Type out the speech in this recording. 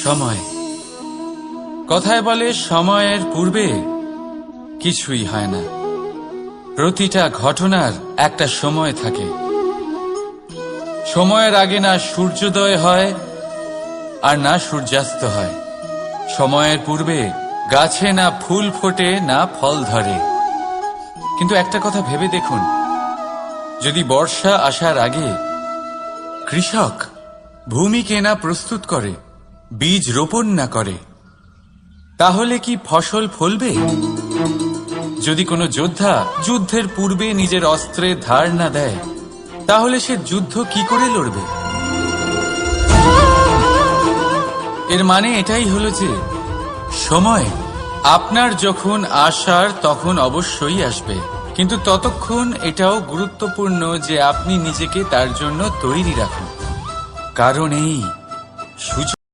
সময়। কথায় বলে সময়ের পূর্বে কিছুই হয় না। প্রতিটা ঘটনার একটা সময় থাকে। সময়ের আগে না সূর্যোদয় হয় আর না সূর্যাস্ত হয়। সময়ের পূর্বে গাছে না ফুল ফোটে না ফল ধরে। কিন্তু একটা কথা ভেবে দেখুন, যদি বর্ষা আসার আগে কৃষক ভূমিকে না প্রস্তুত করে, বীজ রোপণ না করে, তাহলে কি ফসল ফলবে? যদি কোনো যোদ্ধা যুদ্ধের পূর্বে নিজের অস্ত্রের ধার না দেয়, তাহলে সে যুদ্ধ কি করে লড়বে? এর মানে এটাই হলো যে সময় আপনার যখন আসার তখন অবশ্যই আসবে, কিন্তু ততক্ষণ এটাও গুরুত্বপূর্ণ যে আপনি নিজেকে তার জন্য তৈরি রাখুন। কারণ এই সুযোগ